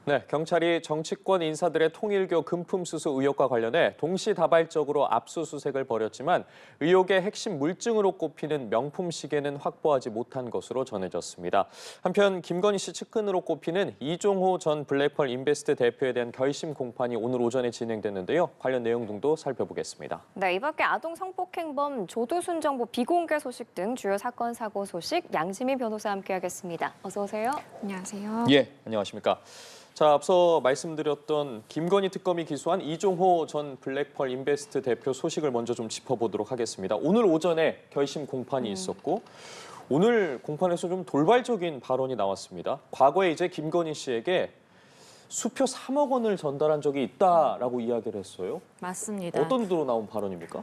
네, 경찰이 정치권 인사들의 통일교 금품 수수 의혹과 관련해 동시다발적으로 압수수색을 벌였지만 의혹의 핵심 물증으로 꼽히는 명품 시계는 확보하지 못한 것으로 전해졌습니다. 한편 김건희 씨 측근으로 꼽히는 이종호 전 블랙펄 인베스트 대표에 대한 결심 공판이 오늘 오전에 진행됐는데요. 관련 내용 등도 살펴보겠습니다. 네, 이 밖에 아동 성폭행범 조두순 정보 비공개 소식 등 주요 사건 사고 소식 양지민 변호사와 함께하겠습니다. 어서 오세요. 안녕하세요. 예, 안녕하십니까. 자, 앞서 말씀드렸던 김건희 특검이 기소한 이종호 전 블랙펄 인베스트 대표 소식을 먼저 좀 짚어보도록 하겠습니다. 오늘 오전에 결심 공판이 있었고 오늘 공판에서 좀 돌발적인 발언이 나왔습니다. 과거에 이제 김건희 씨에게 수표 3억 원을 전달한 적이 있다라고 이야기를 했어요. 맞습니다. 어떤 의도로 나온 발언입니까?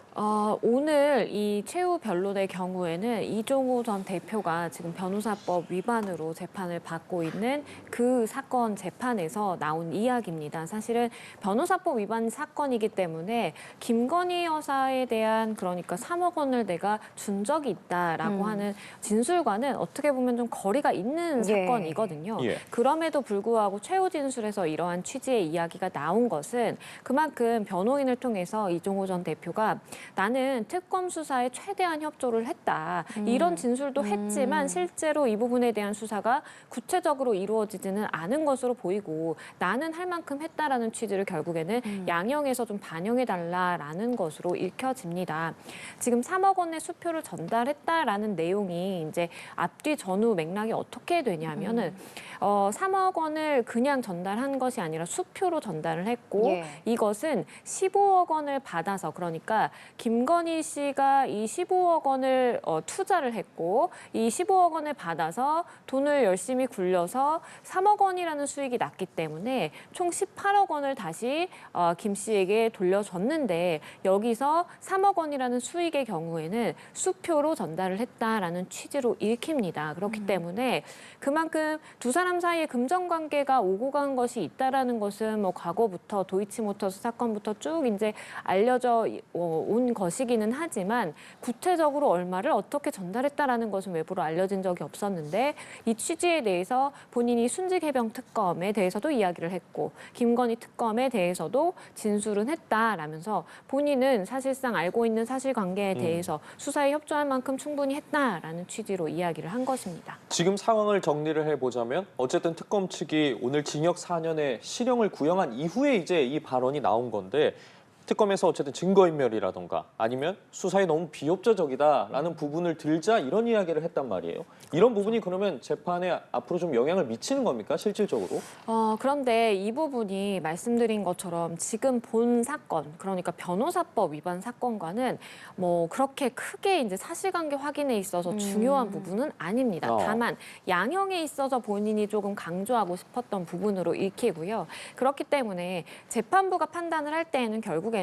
오늘 이 최후 변론의 경우에는 이종호 전 대표가 지금 변호사법 위반으로 재판을 받고 있는 그 사건 재판에서 나온 이야기입니다. 사실은 변호사법 위반 사건이기 때문에 김건희 여사에 대한 그러니까 3억 원을 내가 준 적이 있다라고 하는 진술과는 어떻게 보면 좀 거리가 있는 사건이거든요. 예. 그럼에도 불구하고 최후 진술에서 이러한 취지의 이야기가 나온 것은 그만큼 변호인을 통해서 이종호 전 대표가 나는 특검 수사에 최대한 협조를 했다. 이런 진술도 했지만 실제로 이 부분에 대한 수사가 구체적으로 이루어지지는 않은 것으로 보이고 나는 할 만큼 했다라는 취지를 결국에는 양형에서 좀 반영해달라라는 것으로 읽혀집니다. 지금 3억 원의 수표를 전달했다라는 내용이 이제 앞뒤 전후 맥락이 어떻게 되냐면은 3억 원을 그냥 전달한 것이 아니라 수표로 전달을 했고 이것은 15억 원을 받아서 그러니까 김건희 씨가 이 15억 원을 투자를 했고 이 15억 원을 받아서 돈을 열심히 굴려서 3억 원이라는 수익이 났기 때문에 총 18억 원을 다시 김 씨에게 돌려줬는데 여기서 3억 원이라는 수익의 경우에는 수표로 전달을 했다라는 취지로 읽힙니다. 그렇기 때문에 그만큼 두 사람 사이에 금전관계가 오고 간 것이 있다라는 것은 뭐 과거부터 도이치모터스 사건부터 쭉 이제 알려져 온 것이기는 하지만 구체적으로 얼마를 어떻게 전달했다라는 것은 외부로 알려진 적이 없었는데 이 취지에 대해서 본인이 순직해병 특검에 대해서도 이야기를 했고 김건희 특검에 대해서도 진술은 했다라면서 본인은 사실상 알고 있는 사실관계에 대해서 수사에 협조할 만큼 충분히 했다라는 취지로 이야기를 한 것입니다. 지금 상황을 정리를 해보자면 어쨌든 특검 측이 오늘 징역 4년의 실형을 구형한 이후에 이제 이 발언이 나온 건데 특검에서 어쨌든 증거인멸이라던가 아니면 수사에 너무 비협조적이다라는 부분을 들자 이런 이야기를 했단 말이에요. 이런 부분이 그러면 재판에 앞으로 좀 영향을 미치는 겁니까, 실질적으로? 그런데 이 부분이 말씀드린 것처럼 지금 본 사건, 그러니까 변호사법 위반 사건과는 뭐 그렇게 크게 이제 사실관계 확인에 있어서 중요한 부분은 아닙니다. 다만 양형에 있어서 본인이 조금 강조하고 싶었던 부분으로 읽히고요. 그렇기 때문에 재판부가 판단을 할 때에는 결국에는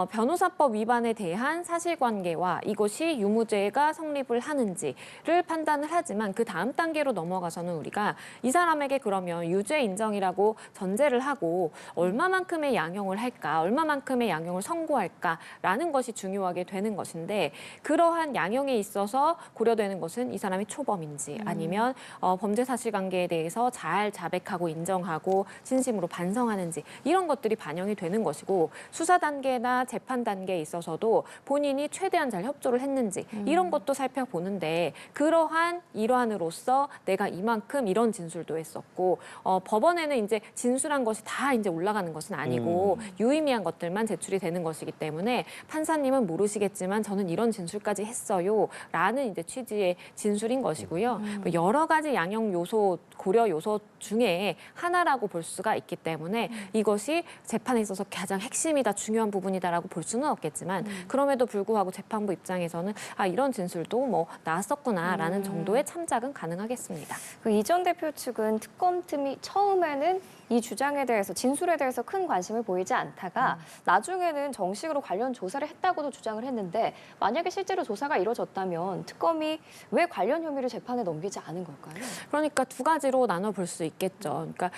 변호사법 위반에 대한 사실관계와 이것이 유무죄가 성립을 하는지를 판단을 하지만 그 다음 단계로 넘어가서는 우리가 이 사람에게 그러면 유죄 인정이라고 전제를 하고 얼마만큼의 양형을 할까, 얼마만큼의 양형을 선고할까라는 것이 중요하게 되는 것인데 그러한 양형에 있어서 고려되는 것은 이 사람이 초범인지 아니면 범죄 사실관계에 대해서 잘 자백하고 인정하고 진심으로 반성하는지 이런 것들이 반영이 되는 것이고 수사 단계나 재판 단계에 있어서도 본인이 최대한 잘 협조를 했는지 이런 것도 살펴보는데 그러한 일환으로서 내가 이만큼 이런 진술도 했었고 법원에는 이제 진술한 것이 다 이제 올라가는 것은 아니고 유의미한 것들만 제출이 되는 것이기 때문에 판사님은 모르시겠지만 저는 이런 진술까지 했어요라는 이제 취지의 진술인 것이고요. 여러 가지 양형 요소 고려 요소 중에 하나라고 볼 수가 있기 때문에 이것이 재판에 있어서 가장 핵심이다, 중요한 부분이다라고 볼 수는 없겠지만 그럼에도 불구하고 재판부 입장에서는 이런 진술도 뭐 나왔었구나라는 정도의 참작은 가능하겠습니다. 이 전 대표 측은 특검팀이 처음에는 이 주장에 대해서 진술에 대해서 큰 관심을 보이지 않다가 나중에는 정식으로 관련 조사를 했다고도 주장을 했는데 만약에 실제로 조사가 이루어졌다면 특검이 왜 관련 혐의를 재판에 넘기지 않은 걸까요? 그러니까 두 가지로 나눠볼 수 있겠죠. 그러니까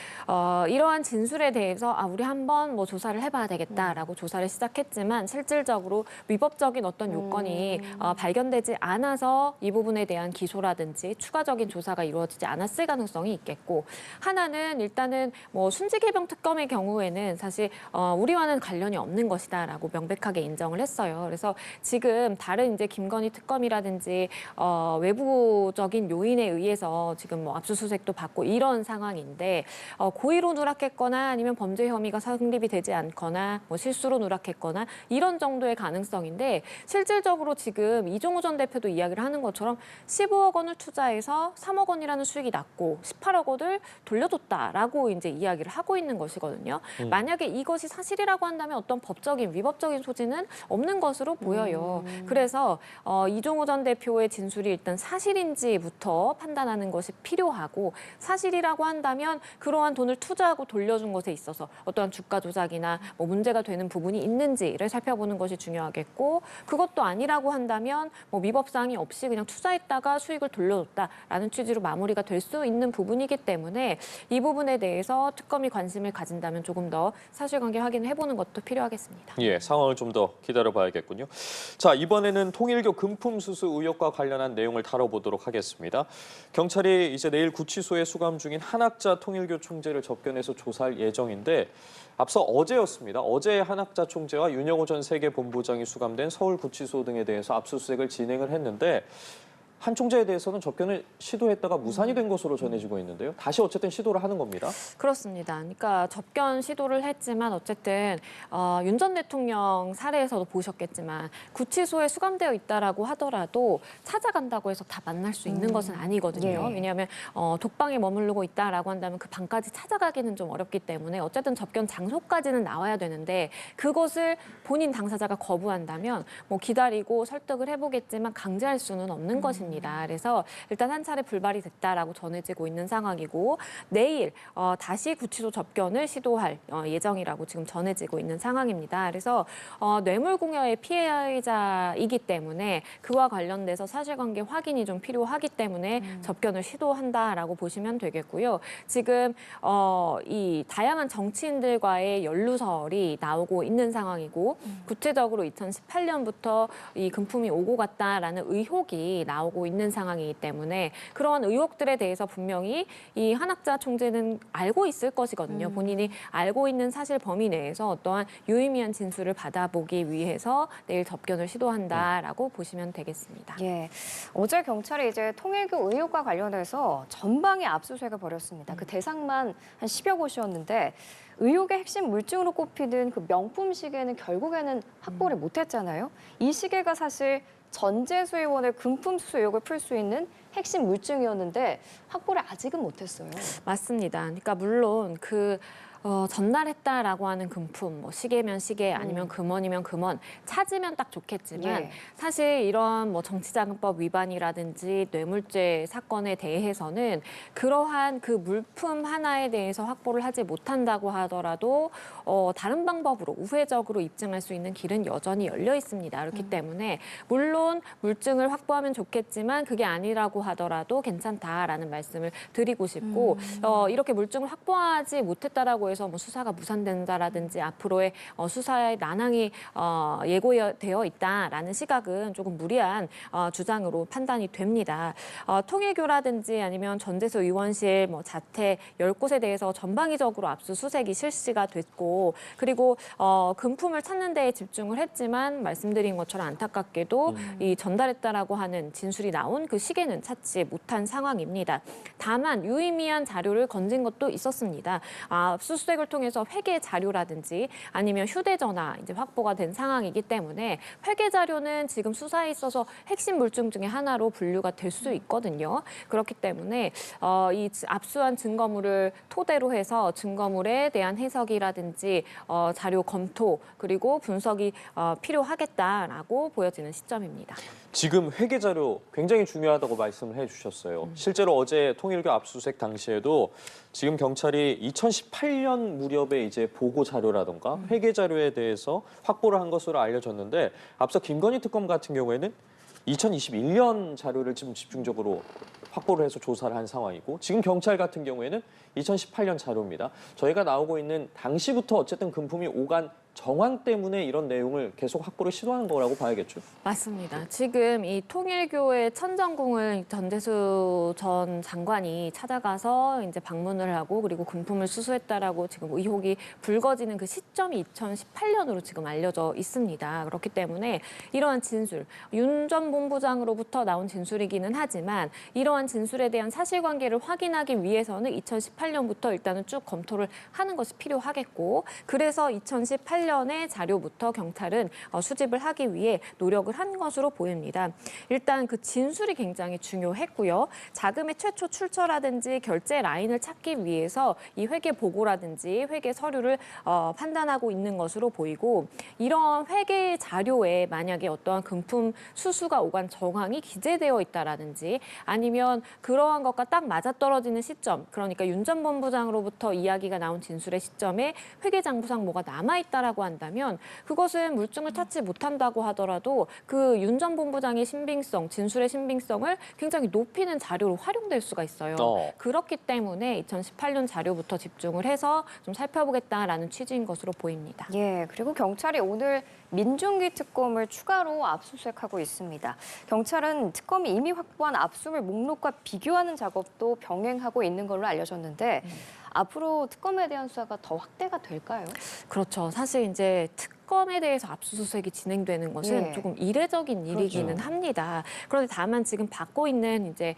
이러한 진술에 대해서 우리 한번 뭐 조사를 해봐야 되겠다. 있다라고 조사를 시작했지만 실질적으로 위법적인 어떤 요건이 발견되지 않아서 이 부분에 대한 기소라든지 추가적인 조사가 이루어지지 않았을 가능성이 있겠고, 하나는 일단은 뭐 순직해병 특검의 경우에는 사실 우리와는 관련이 없는 것이다라고 명백하게 인정을 했어요. 그래서 지금 다른 이제 김건희 특검이라든지 외부적인 요인에 의해서 지금 뭐 압수수색도 받고 이런 상황인데, 고의로 누락했거나 아니면 범죄 혐의가 성립이 되지 않거나 뭐 실수로 누락했거나 이런 정도의 가능성인데, 실질적으로 지금 이종우 전 대표도 이야기를 하는 것처럼 15억 원을 투자해서 3억 원이라는 수익이 났고 18억 원을 돌려줬다라고 이제 이야기를 하고 있는 것이거든요. 만약에 이것이 사실이라고 한다면 어떤 법적인 위법적인 소지는 없는 것으로 보여요. 그래서 이종우 전 대표의 진술이 일단 사실인지부터 판단하는 것이 필요하고, 사실이라고 한다면 그러한 돈을 투자하고 돌려준 것에 있어서 어떠한 주가 조작이나 뭐 문제가 되는 부분이 있는지를 살펴보는 것이 중요하겠고, 그것도 아니라고 한다면 뭐 위법 사항이 없이 그냥 투자했다가 수익을 돌려줬다라는 취지로 마무리가 될 수 있는 부분이기 때문에 이 부분에 대해서 특검이 관심을 가진다면 조금 더 사실관계 확인을 해보는 것도 필요하겠습니다. 예, 상황을 좀 더 기다려봐야겠군요. 자, 이번에는 통일교 금품 수수 의혹과 관련한 내용을 다뤄보도록 하겠습니다. 경찰이 이제 내일 구치소에 수감 중인 한학자 통일교 총재를 접견해서 조사할 예정인데, 앞서 어제였습니다. 어제 한학자 총재와 윤영호 전 세계본부장이 수감된 서울구치소 등에 대해서 압수수색을 진행을 했는데, 한 총재에 대해서는 접견을 시도했다가 무산이 된 것으로 전해지고 있는데요. 다시 어쨌든 시도를 하는 겁니다. 그렇습니다. 그러니까 접견 시도를 했지만 어쨌든 윤 전 대통령 사례에서도 보셨겠지만 구치소에 수감되어 있다라고 하더라도 찾아간다고 해서 다 만날 수 있는 것은 아니거든요. 예. 왜냐하면 독방에 머무르고 있다라고 한다면 그 방까지 찾아가기는 좀 어렵기 때문에 어쨌든 접견 장소까지는 나와야 되는데, 그것을 본인 당사자가 거부한다면 뭐 기다리고 설득을 해보겠지만 강제할 수는 없는 것입니다. 그래서 일단 한 차례 불발이 됐다라고 전해지고 있는 상황이고, 내일 다시 구치소 접견을 시도할 예정이라고 지금 전해지고 있는 상황입니다. 그래서 뇌물공여의 피해자이기 때문에 그와 관련돼서 사실관계 확인이 좀 필요하기 때문에 접견을 시도한다라고 보시면 되겠고요. 지금 이 다양한 정치인들과의 연루설이 나오고 있는 상황이고, 구체적으로 2018년부터 이 금품이 오고 갔다라는 의혹이 나오고 있는 상황이기 때문에 그러한 의혹들에 대해서 분명히 이 한학자 총재는 알고 있을 것이거든요. 본인이 알고 있는 사실 범위 내에서 어떠한 유의미한 진술을 받아보기 위해서 내일 접견을 시도한다라고 보시면 되겠습니다. 예, 어제 경찰이 이제 통일교 의혹과 관련해서 전방위 압수수색을 벌였습니다. 그 대상만 한 10여 곳이었는데, 의혹의 핵심 물증으로 꼽히는 그 명품 시계는 결국에는 확보를 못했잖아요. 이 시계가 사실 전재수 의원의 금품 수수 의혹을 풀 수 있는 핵심 물증이었는데 확보를 아직은 못했어요. 맞습니다. 그러니까 물론 전달했다라고 하는 금품, 뭐 시계면 시계, 아니면 금원이면 금원, 찾으면 딱 좋겠지만 예. 사실 이런 뭐 정치자금법 위반이라든지 뇌물죄 사건에 대해서는 그러한 그 물품 하나에 대해서 확보를 하지 못한다고 하더라도 다른 방법으로 우회적으로 입증할 수 있는 길은 여전히 열려 있습니다. 그렇기 때문에 물론 물증을 확보하면 좋겠지만 그게 아니라고 하더라도 괜찮다라는 말씀을 드리고 싶고, 이렇게 물증을 확보하지 못했다라고 해서 뭐 수사가 무산된다라든지 앞으로의 수사의 난항이 예고되어 있다라는 시각은 조금 무리한 주장으로 판단이 됩니다. 통일교라든지 아니면 전재수 의원실 뭐 자택 10곳에 대해서 전방위적으로 압수수색이 실시가 됐고, 그리고 금품을 찾는 데에 집중을 했지만 말씀드린 것처럼 안타깝게도 이 전달했다라고 하는 진술이 나온 그 시계는 찾지 못한 상황입니다. 다만 유의미한 자료를 건진 것도 있었습니다. 압수수색을 통해서 회계 자료라든지 아니면 휴대전화 이제 확보가 된 상황이기 때문에 회계 자료는 지금 수사에 있어서 핵심 물증 중에 하나로 분류가 될 수 있거든요. 그렇기 때문에 이 압수한 증거물을 토대로 해서 증거물에 대한 해석이라든지 자료 검토 그리고 분석이 필요하겠다라고 보여지는 시점입니다. 지금 회계 자료 굉장히 중요하다고 말씀을 해주셨어요. 실제로 어제 통일교 압수수색 당시에도 지금 경찰이 2018년 무렵에 이제 보고 자료라던가 회계 자료에 대해서 확보를 한 것으로 알려졌는데, 앞서 김건희 특검 같은 경우에는 2021년 자료를 지금 집중적으로 확보를 해서 조사를 한 상황이고, 지금 경찰 같은 경우에는 2018년 자료입니다. 저희가 나오고 있는 당시부터 어쨌든 금품이 오간 정황 때문에 이런 내용을 계속 확보를 시도하는 거라고 봐야겠죠. 맞습니다. 지금 이 통일교의 천정궁을 전대수 전 장관이 찾아가서 이제 방문을 하고 그리고 금품을 수수했다라고 지금 의혹이 불거지는 그 시점이 2018년으로 지금 알려져 있습니다. 그렇기 때문에 이러한 진술, 윤 전 본부장으로부터 나온 진술이기는 하지만 이러한 진술에 대한 사실관계를 확인하기 위해서는 2018년부터 일단은 쭉 검토를 하는 것이 필요하겠고 그래서 2018년에 자료부터 경찰은 수집을 하기 위해 노력을 한 것으로 보입니다. 일단 그 진술이 굉장히 중요했고요. 자금의 최초 출처라든지 결제 라인을 찾기 위해서 이 회계 보고라든지 회계 서류를 판단하고 있는 것으로 보이고 이런 회계 자료에 만약에 어떠한 금품 수수가 오간 정황이 기재되어 있다라든지 아니면 그러한 것과 딱 맞아떨어지는 시점, 그러니까 윤 전 본부장으로부터 이야기가 나온 진술의 시점에 회계장부상 뭐가 남아있다라고 한다면 그것은 물증을 찾지 못한다고 하더라도 그 윤 전 본부장의 신빙성, 진술의 신빙성을 굉장히 높이는 자료로 활용될 수가 있어요. 그렇기 때문에 2018년 자료부터 집중을 해서 좀 살펴보겠다라는 취지인 것으로 보입니다. 예, 그리고 경찰이 오늘 민중기 특검을 추가로 압수수색하고 있습니다. 경찰은 특검이 이미 확보한 압수물 목록과 비교하는 작업도 병행하고 있는 걸로 알려졌는데 앞으로 특검에 대한 수사가 더 확대가 될까요? 그렇죠. 사실 이제 특검에 대해서 압수수색이 진행되는 것은 예. 조금 이례적인 일이기는 합니다. 그런데 다만 지금 받고 있는 이제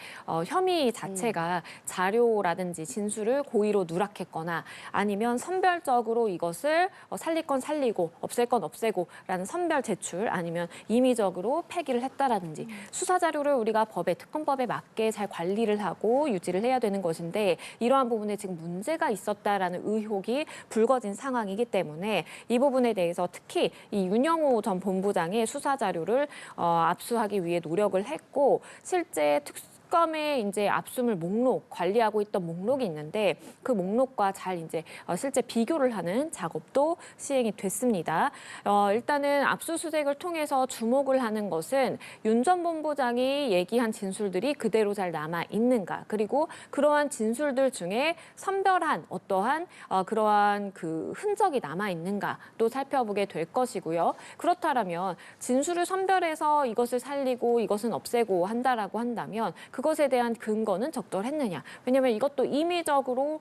혐의 자체가 자료라든지 진술을 고의로 누락했거나 아니면 선별적으로 이것을 살릴 건 살리고 없앨 건 없애고라는 선별 제출 아니면 임의적으로 폐기를 했다라든지 수사 자료를 우리가 특검법에 맞게 잘 관리를 하고 유지를 해야 되는 것인데 이러한 부분에 지금 문제가 있었다라는 의혹이 불거진 상황이기 때문에 이 부분에 대해서 특히 이 윤영호 전 본부장의 수사 자료를 압수하기 위해 노력을 했고 실제 특검의 이제 압수물 목록 관리하고 있던 목록이 있는데 그 목록과 잘 이제 실제 비교를 하는 작업도 시행이 됐습니다. 일단은 압수수색을 통해서 주목을 하는 것은 윤 전 본부장이 얘기한 진술들이 그대로 잘 남아 있는가 그리고 그러한 진술들 중에 선별한 어떠한 그러한 그 흔적이 남아 있는가도 살펴보게 될 것이고요. 그렇다면 진술을 선별해서 이것을 살리고 이것은 없애고 한다라고 한다면 그것에 대한 근거는 적절했느냐. 왜냐하면 이것도 임의적으로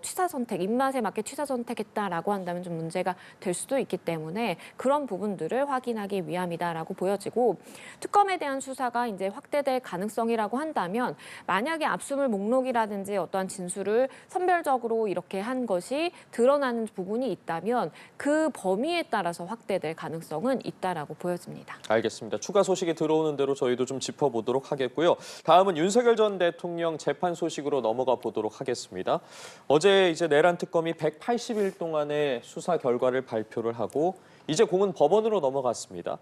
취사 선택, 입맛에 맞게 취사 선택했다라고 한다면 좀 문제가 될 수도 있기 때문에 그런 부분들을 확인하기 위함이다라고 보여지고 특검에 대한 수사가 이제 확대될 가능성이라고 한다면 만약에 압수물 목록이라든지 어떠한 진술을 선별적으로 이렇게 한 것이 드러나는 부분이 있다면 그 범위에 따라서 확대될 가능성은 있다라고 보여집니다. 알겠습니다. 추가 소식이 들어오는 대로 저희도 좀 짚어보도록 하겠고요. 다음은 윤석열 전 대통령 재판 소식으로 넘어가 보도록 하겠습니다. 어제 이제 내란 특검이 180일 동안의 수사 결과를 발표를 하고 이제 공은 법원으로 넘어갔습니다.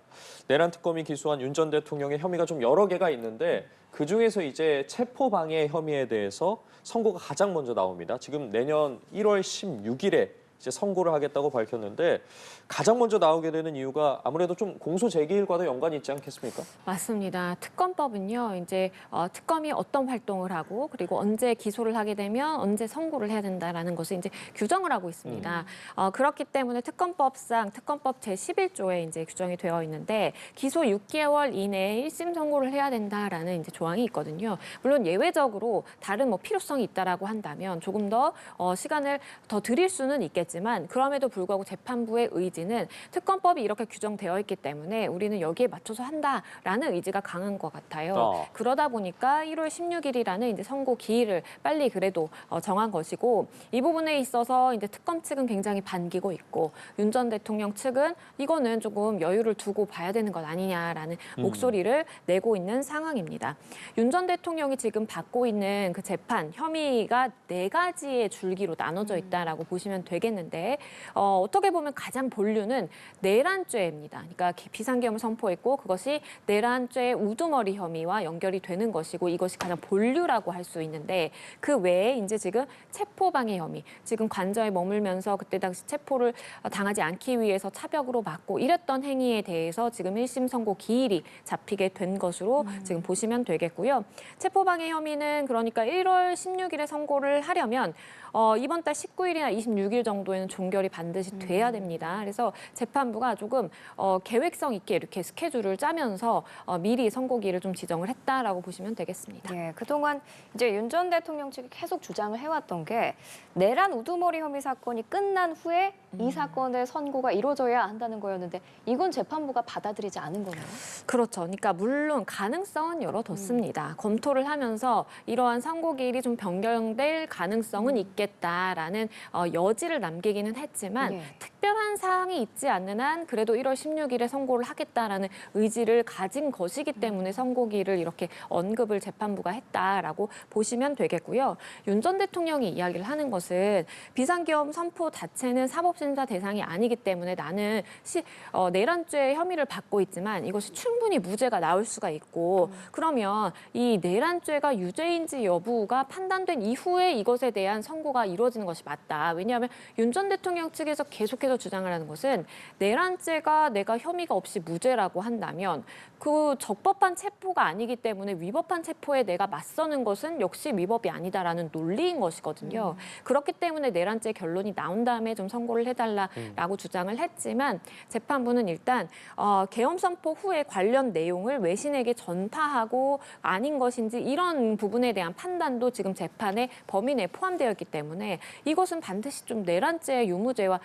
내란 특검이 기소한 윤 전 대통령의 혐의가 좀 여러 개가 있는데 그중에서 이제 체포방해 혐의에 대해서 선고가 가장 먼저 나옵니다. 지금 내년 1월 16일에 이제 선고를 하겠다고 밝혔는데 가장 먼저 나오게 되는 이유가 아무래도 좀 공소 제기일과도 연관이 있지 않겠습니까? 맞습니다. 특검법은요, 이제 특검이 어떤 활동을 하고 그리고 언제 기소를 하게 되면 언제 선고를 해야 된다라는 것을 이제 규정을 하고 있습니다. 그렇기 때문에 특검법상 특검법 제11조에 이제 규정이 되어 있는데 기소 6개월 이내에 1심 선고를 해야 된다라는 이제 조항이 있거든요. 물론 예외적으로 다른 뭐 필요성이 있다라고 한다면 조금 더 시간을 더 드릴 수는 있겠지만 그럼에도 불구하고 재판부의 의지는 특검법이 이렇게 규정되어 있기 때문에 우리는 여기에 맞춰서 한다라는 의지가 강한 것 같아요. 그러다 보니까 1월 16일이라는 이제 선고 기일을 빨리 그래도 정한 것이고 이 부분에 있어서 이제 특검 측은 굉장히 반기고 있고 윤 전 대통령 측은 이거는 조금 여유를 두고 봐야 되는 것 아니냐라는 목소리를 내고 있는 상황입니다. 윤 전 대통령이 지금 받고 있는 그 재판 혐의가 4가지의 줄기로 나눠져 있다라고 보시면 되겠는데 어떻게 보면 가장 본류는 내란죄입니다. 그러니까 비상계엄을 선포했고 그것이 내란죄 우두머리 혐의와 연결이 되는 것이고 이것이 가장 본류라고 할 수 있는데 그 외에 이제 지금 체포방해 혐의, 지금 관저에 머물면서 그때 당시 체포를 당하지 않기 위해서 차벽으로 막고 이랬던 행위에 대해서 지금 1심 선고 기일이 잡히게 된 것으로 지금 보시면 되겠고요. 체포방해 혐의는 그러니까 1월 16일에 선고를 하려면 이번 달 19일이나 26일 정도 정도에는 종결이 반드시 돼야 됩니다. 그래서 재판부가 조금 계획성 있게 이렇게 스케줄을 짜면서 미리 선고기를 좀 지정을 했다라고 보시면 되겠습니다. 예, 그동안 이제 윤 전 대통령 측이 계속 주장을 해왔던 게 내란 우두머리 혐의 사건이 끝난 후에 이 사건의 선고가 이루어져야 한다는 거였는데 이건 재판부가 받아들이지 않은 거네요. 그렇죠. 그러니까 물론 가능성은 열어뒀습니다. 검토를 하면서 이러한 선고기일이 좀 변경될 가능성은 있겠다라는 여지를 남기기는 했지만 예. 특별한 사항이 있지 않는 한 그래도 1월 16일에 선고를 하겠다라는 의지를 가진 것이기 때문에 선고기를 이렇게 언급을 재판부가 했다라고 보시면 되겠고요. 윤 전 대통령이 이야기를 하는 것은 비상계엄 선포 자체는 사법심사 대상이 아니기 때문에 나는 내란죄 혐의를 받고 있지만 이것이 충분히 무죄가 나올 수가 있고 그러면 이 내란죄가 유죄인지 여부가 판단된 이후에 이것에 대한 선고가 이루어지는 것이 맞다. 왜냐하면 윤 전 대통령 측에서 계속해서 주장을 하는 것은 내란죄가 내가 혐의가 없이 무죄라고 한다면 그 적법한 체포가 아니기 때문에 위법한 체포에 내가 맞서는 것은 역시 위법이 아니다라는 논리인 것이거든요. 그렇기 때문에 내란죄 결론이 나온 다음에 좀 선고를 해달라라고 주장을 했지만 재판부는 일단 계엄 선포 후에 관련 내용을 외신에게 전파하고 아닌 것인지 이런 부분에 대한 판단도 지금 재판의 범위 내에 포함되어 있기 때문에 이것은 반드시 좀 내란죄 유무죄와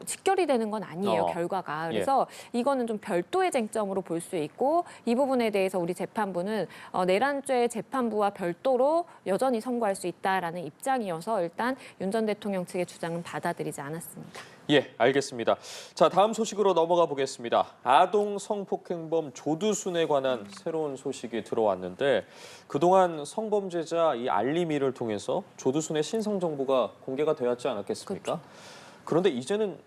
직결이 되는 건 아니에요, 결과가. 그래서 이거는 좀 별도의 쟁점으로 볼 수 있고 이 부분에 대해서 우리 재판부는 내란죄 재판부와 별도로 여전히 선고할 수 있다라는 입장이어서 일단 윤 전 대통령 측의 주장은 받아들이지 않았습니다. 예, 알겠습니다. 자, 다음 소식으로 넘어가 보겠습니다. 아동 성폭행범 조두순에 관한 새로운 소식이 들어왔는데 그동안 성범죄자 이 알림이를 통해서 조두순의 신상 정보가 공개가 되었지 않았겠습니까? 그런데 이제는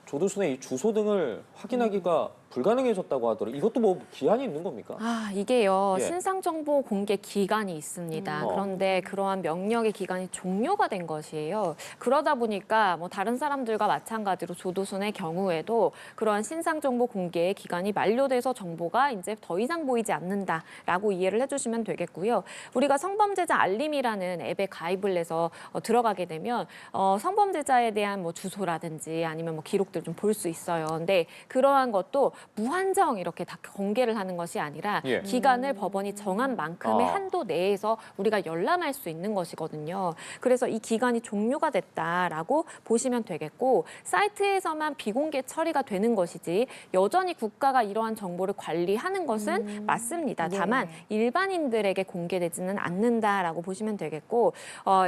조두순의 이 주소 등을 확인하기가 불가능해졌다고 하더라고요. 이것도 뭐 기한이 있는 겁니까? 이게요. 예. 신상정보 공개 기간이 있습니다. 그런데 그러한 명령의 기간이 종료가 된 것이에요. 그러다 보니까 뭐 다른 사람들과 마찬가지로 조두순의 경우에도 그러한 신상정보 공개의 기간이 만료돼서 정보가 이제 더 이상 보이지 않는다라고 이해를 해주시면 되겠고요. 우리가 성범죄자 알림이라는 앱에 가입을 해서 들어가게 되면 성범죄자에 대한 뭐 주소라든지 아니면 뭐 기록들 좀 볼 수 있어요. 근데 그러한 것도 무한정 이렇게 다 공개를 하는 것이 아니라 예. 기간을 법원이 정한 만큼의 한도 내에서 우리가 열람할 수 있는 것이거든요. 그래서 이 기간이 종료가 됐다라고 보시면 되겠고 사이트에서만 비공개 처리가 되는 것이지 여전히 국가가 이러한 정보를 관리하는 것은 맞습니다. 다만 일반인들에게 공개되지는 않는다라고 보시면 되겠고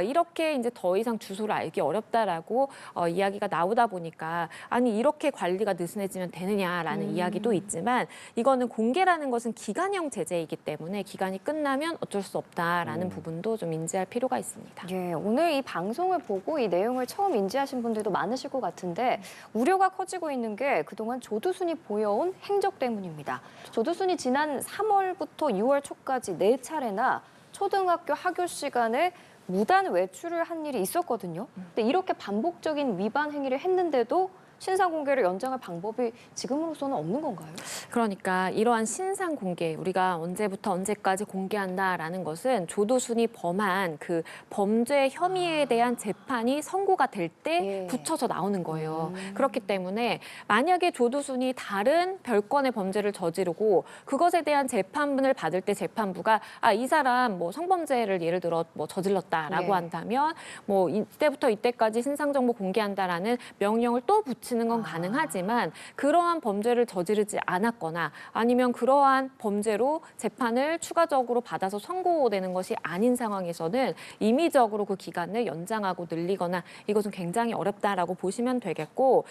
이렇게 이제 더 이상 주소를 알기 어렵다라고 이야기가 나오다 보니까 아니 이렇게 관리가 느슨해지면 되느냐라는 이야기도 있지만 이거는 공개라는 것은 기간형 제재이기 때문에 기간이 끝나면 어쩔 수 없다라는 부분도 좀 인지할 필요가 있습니다. 예, 오늘 이 방송을 보고 이 내용을 처음 인지하신 분들도 많으실 것 같은데 우려가 커지고 있는 게 그동안 조두순이 보여온 행적 때문입니다. 조두순이 지난 3월부터 6월 초까지 4차례나 초등학교 학교 시간에 무단 외출을 한 일이 있었거든요. 근데 이렇게 반복적인 위반 행위를 했는데도 신상 공개를 연장할 방법이 지금으로서는 없는 건가요? 그러니까 이러한 신상 공개, 우리가 언제부터 언제까지 공개한다라는 것은 조두순이 범한 그 범죄 혐의에 대한 재판이 선고가 될 때 붙여서 나오는 거예요. 그렇기 때문에 만약에 조두순이 다른 별건의 범죄를 저지르고 그것에 대한 재판을 받을 때 재판부가 이 사람 뭐 성범죄를 예를 들어 뭐 저질렀다라고 한다면 뭐 이때부터 이때까지 신상 정보 공개한다라는 명령을 또 붙이는 건 가능하지만 그러한 범죄를 저지르지 않았거나 아니면 그러한 범죄로 재판을 추가적으로 받아서 선고되는 것이 아닌 상황에서는 임의적으로 그 기간을 연장하고 늘리거나 이것은 굉장히 어렵다라고 보시면 되겠고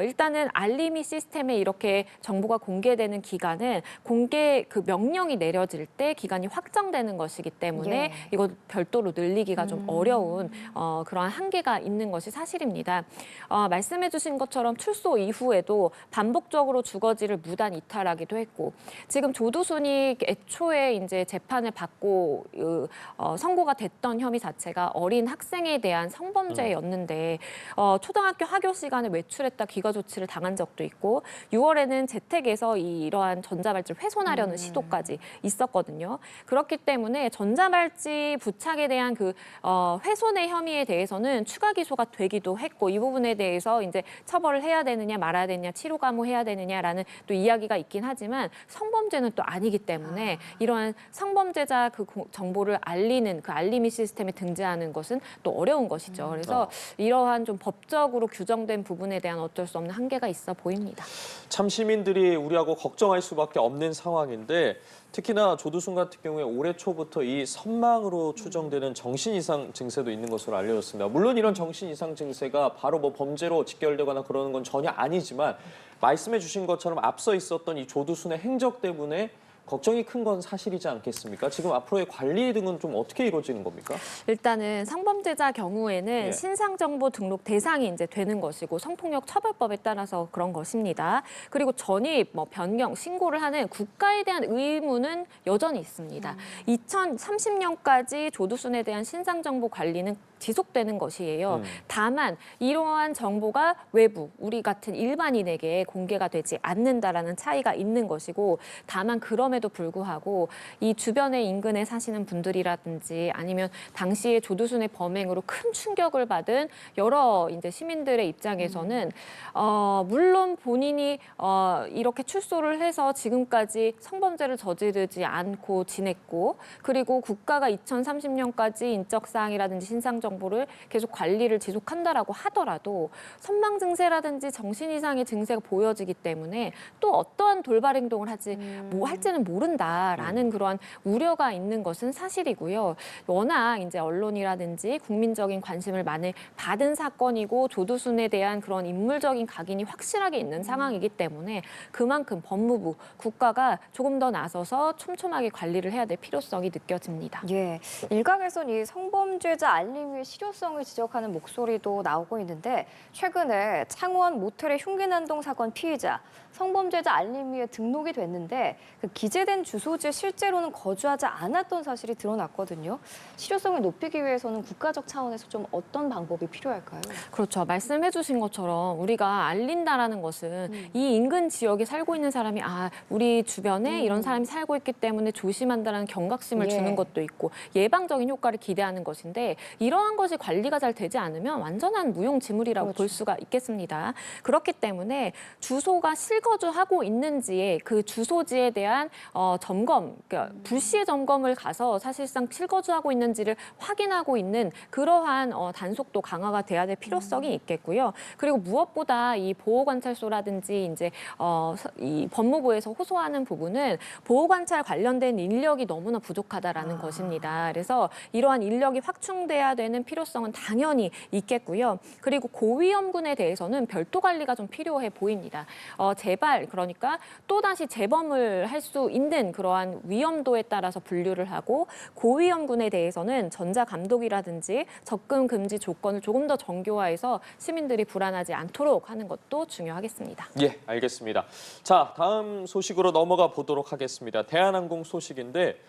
일단은 알림이 시스템에 이렇게 정보가 공개되는 기간은 공개 그 명령이 내려질 때 기간이 확정되는 것이기 때문에 이거 별도로 늘리기가 좀 어려운 그러한 한계가 있는 것이 사실입니다. 말씀해 주신 것 것처럼 출소 이후에도 반복적으로 주거지를 무단 이탈하기도 했고 지금 조두순이 애초에 이제 재판을 받고 선고가 됐던 혐의 자체가 어린 학생에 대한 성범죄였는데 초등학교 하교 시간에 외출했다 귀가 조치를 당한 적도 있고 6월에는 재택에서 이러한 전자발찌를 훼손하려는 시도까지 있었거든요. 그렇기 때문에 전자발찌 부착에 대한 그 훼손의 혐의에 대해서는 추가 기소가 되기도 했고 이 부분에 대해서 이제 처벌을 해야 되느냐 말아야 되느냐 치료 감호해야 되느냐라는 또 이야기가 있긴 하지만 성범죄는 또 아니기 때문에 이러한 성범죄자 그 정보를 알리는 그 알림이 시스템에 등재하는 것은 또 어려운 것이죠. 그래서 이러한 좀 법적으로 규정된 부분에 대한 어쩔 수 없는 한계가 있어 보입니다. 참 시민들이 우려하고 걱정할 수밖에 없는 상황인데 특히나 조두순 같은 경우에 올해 초부터 이 선망으로 추정되는 정신 이상 증세도 있는 것으로 알려졌습니다. 물론 이런 정신 이상 증세가 바로 뭐 범죄로 직결되거나 그러는 건 전혀 아니지만 말씀해 주신 것처럼 앞서 있었던 이 조두순의 행적 때문에 걱정이 큰 건 사실이지 않겠습니까? 지금 앞으로의 관리 등은 좀 어떻게 이루어지는 겁니까? 일단은 성범죄자 경우에는 예. 신상정보 등록 대상이 이제 되는 것이고 성폭력 처벌법에 따라서 그런 것입니다. 그리고 전입, 변경, 신고를 하는 국가에 대한 의무는 여전히 있습니다. 2030년까지 조두순에 대한 신상정보 관리는 지속되는 것이에요. 다만 이러한 정보가 외부, 우리 같은 일반인에게 공개가 되지 않는다라는 차이가 있는 것이고 다만 그럼에도 불구하고 이 주변의 인근에 사시는 분들이라든지 아니면 당시에 조두순의 범행으로 큰 충격을 받은 여러 이제 시민들의 입장에서는 물론 본인이 이렇게 출소를 해서 지금까지 성범죄를 저지르지 않고 지냈고 그리고 국가가 2030년까지 인적 사항이라든지 신상 정보를 계속 관리를 지속한다라고 하더라도 선망 증세라든지 정신 이상의 증세가 보여지기 때문에 또 어떠한 돌발 행동을 할지는 모른다라는 그러한 우려가 있는 것은 사실이고요. 워낙 이제 언론이라든지 국민적인 관심을 많이 받은 사건이고 조두순에 대한 그런 인물적인 각인이 확실하게 있는 상황이기 때문에 그만큼 법무부, 국가가 조금 더 나서서 촘촘하게 관리를 해야 될 필요성이 느껴집니다. 예, 일각에선 이 성범죄자 알림위의 실효성을 지적하는 목소리도 나오고 있는데 최근에 창원 모텔의 흉기난동 사건 피의자 성범죄자 알림위에 등록이 됐는데 그 기재된 주소지에 실제로는 거주하지 않았던 사실이 드러났거든요. 실효성을 높이기 위해서는 국가적 차원에서 좀 어떤 방법이 필요할까요? 그렇죠. 말씀해 주신 것처럼 우리가 알린다라는 것은 이 인근 지역에 살고 있는 사람이 우리 주변에 이런 사람이 살고 있기 때문에 조심한다는 경각심을 예. 주는 것도 있고 예방적인 효과를 기대하는 것인데 이러한 것이 관리가 잘 되지 않으면 완전한 무용지물이라고 그렇죠. 볼 수가 있겠습니다. 그렇기 때문에 주소가 실거주하고 있는지에 그 주소지에 대한 점검, 그러니까 불시의 점검을 가서 사실상 실거주하고 있는지를 확인하고 있는 그러한 단속도 강화가 돼야 될 필요성이 있겠고요. 그리고 무엇보다 이 보호관찰소라든지 이제 이 법무부에서 호소하는 부분은 보호관찰 관련된 인력이 너무나 부족하다라는 것입니다. 그래서 이러한 인력이 확충돼야 되는 필요성은 당연히 있겠고요. 그리고 고위험군에 대해서는 별도 관리가 좀 필요해 보입니다. 재발, 그러니까 또다시 재범을 할 수 있는 그러한 위험도에 따라서 분류를 하고 고위험군에 대해서는 전자감독이라든지 접근 금지 조건을 조금 더 정교화해서 시민들이 불안하지 않도록 하는 것도 중요하겠습니다. 예, 알겠습니다. 자, 다음 소식으로 넘어가 보도록 하겠습니다. 대한항공 소식인데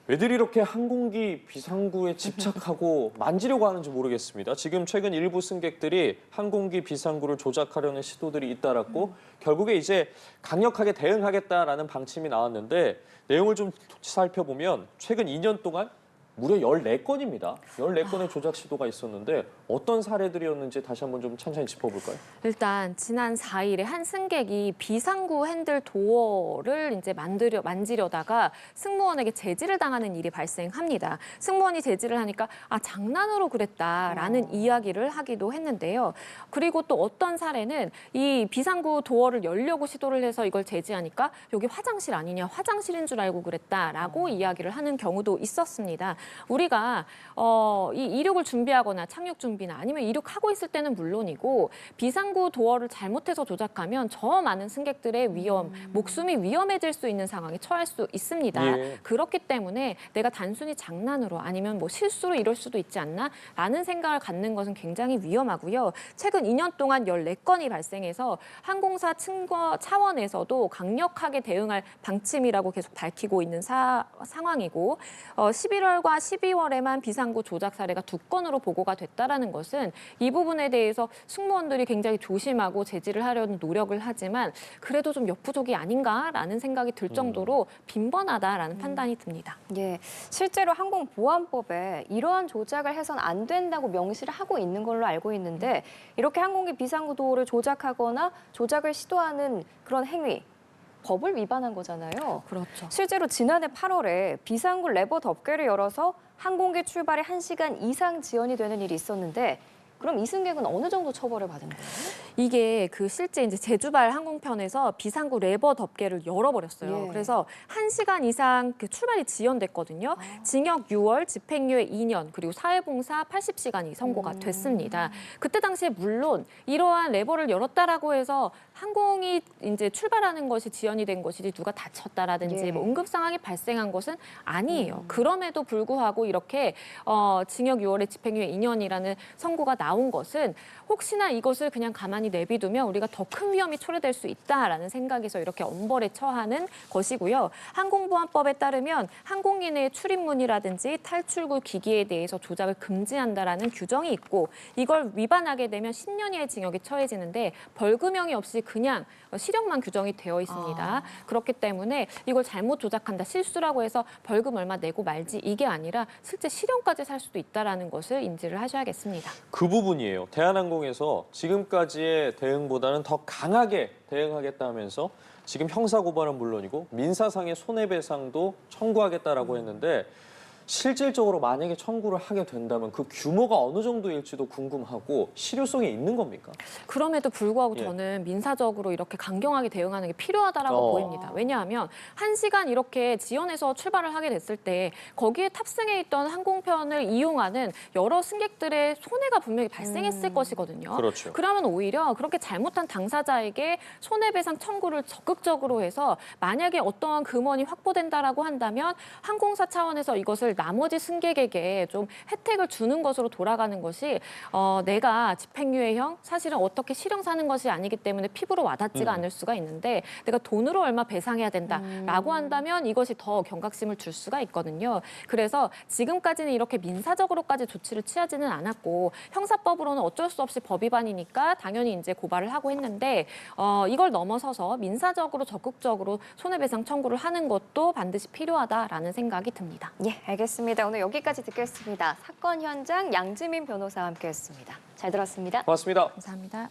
왜들 이렇게 항공기 비상구에 집착하고 만지려고 하는지 모르겠습니다. 지금 최근 일부 승객들이 항공기 비상구를 조작하려는 시도들이 잇따랐고 결국에 이제 강력하게 대응하겠다라는 방침이 나왔는데 내용을 좀 살펴보면 최근 2년 동안 무려 14건입니다. 14건의 조작 시도가 있었는데 어떤 사례들이었는지 다시 한번 좀 천천히 짚어볼까요? 일단 지난 4일에 한 승객이 비상구 핸들 도어를 이제 만지려다가 승무원에게 제지를 당하는 일이 발생합니다. 승무원이 제지를 하니까 장난으로 그랬다라는 이야기를 하기도 했는데요. 그리고 또 어떤 사례는 이 비상구 도어를 열려고 시도를 해서 이걸 제지하니까 여기 화장실 아니냐, 화장실인 줄 알고 그랬다라고 이야기를 하는 경우도 있었습니다. 우리가 이 이륙을 준비하거나 착륙 준비나 아니면 이륙하고 있을 때는 물론이고 비상구 도어를 잘못해서 조작하면 저 많은 승객들의 위험, 목숨이 위험해질 수 있는 상황에 처할 수 있습니다. 예. 그렇기 때문에 내가 단순히 장난으로 아니면 뭐 실수로 이럴 수도 있지 않나라는 생각을 갖는 것은 굉장히 위험하고요. 최근 2년 동안 14건이 발생해서 항공사 차원에서도 강력하게 대응할 방침이라고 계속 밝히고 있는 상황이고 11월과 12월에만 비상구 조작 사례가 2건으로 보고가 됐다라는 것은 이 부분에 대해서 승무원들이 굉장히 조심하고 제지를 하려는 노력을 하지만 그래도 좀 역부족이 아닌가라는 생각이 들 정도로 빈번하다라는 판단이 듭니다. 예, 실제로 항공보안법에 이러한 조작을 해선 안 된다고 명시를 하고 있는 걸로 알고 있는데 이렇게 항공기 비상구 도어를 조작하거나 조작을 시도하는 그런 행위, 법을 위반한 거잖아요. 그렇죠. 실제로 지난해 8월에 비상구 레버 덮개를 열어서 항공기 출발에 1시간 이상 지연이 되는 일이 있었는데 그럼 이 승객은 어느 정도 처벌을 받은 거예요? 이게 그 실제 이제 제주발 항공편에서 비상구 레버 덮개를 열어버렸어요. 예. 그래서 1시간 이상 그 출발이 지연됐거든요. 징역 6월, 집행유예 2년, 그리고 사회봉사 80시간이 선고가 됐습니다. 그때 당시에 물론 이러한 레버를 열었다라고 해서 항공이 이제 출발하는 것이 지연이 된 것이지 누가 다쳤다라든지 예. 뭐 응급 상황이 발생한 것은 아니에요. 그럼에도 불구하고 이렇게 징역 6월에 집행유예 2년이라는 선고가 나온 것은 혹시나 이것을 그냥 가만히 내비두면 우리가 더 큰 위험이 초래될 수 있다라는 생각에서 이렇게 엄벌에 처하는 것이고요. 항공보안법에 따르면 항공기내의 출입문이라든지 탈출구 기기에 대해서 조작을 금지한다라는 규정이 있고 이걸 위반하게 되면 10년 이하의 징역에 처해지는데 벌금형이 없이 그냥 실형만 규정이 되어 있습니다. 그렇기 때문에 이걸 잘못 조작한다, 실수라고 해서 벌금 얼마 내고 말지 이게 아니라 실제 실형까지 살 수도 있다라는 것을 인지를 하셔야겠습니다. 그 부분이에요. 대한항공에서 지금까지의 대응보다는 더 강하게 대응하겠다면서 지금 형사고발은 물론이고 민사상의 손해배상도 청구하겠다라고 했는데 실질적으로 만약에 청구를 하게 된다면 그 규모가 어느 정도일지도 궁금하고 실효성이 있는 겁니까? 그럼에도 불구하고 예. 저는 민사적으로 이렇게 강경하게 대응하는 게 필요하다라고 보입니다. 왜냐하면 1시간 이렇게 지연해서 출발을 하게 됐을 때 거기에 탑승해 있던 항공편을 이용하는 여러 승객들의 손해가 분명히 발생했을 것이거든요. 그렇죠. 그러면 오히려 그렇게 잘못한 당사자에게 손해배상 청구를 적극적으로 해서 만약에 어떠한 금원이 확보된다라고 한다면 항공사 차원에서 이것을 나머지 승객에게 좀 혜택을 주는 것으로 돌아가는 것이 내가 집행유예형 사실은 어떻게 실형 사는 것이 아니기 때문에 피부로 와닿지가 않을 수가 있는데 내가 돈으로 얼마 배상해야 된다라고 한다면 이것이 더 경각심을 줄 수가 있거든요. 그래서 지금까지는 이렇게 민사적으로까지 조치를 취하지는 않았고 형사법으로는 어쩔 수 없이 법 위반이니까 당연히 이제 고발을 하고 했는데 이걸 넘어서서 민사적으로 적극적으로 손해배상 청구를 하는 것도 반드시 필요하다라는 생각이 듭니다. 예, 알겠습니다. 오늘 여기까지 듣겠습니다. 사건 현장 양지민 변호사와 함께했습니다. 잘 들었습니다. 고맙습니다. 감사합니다.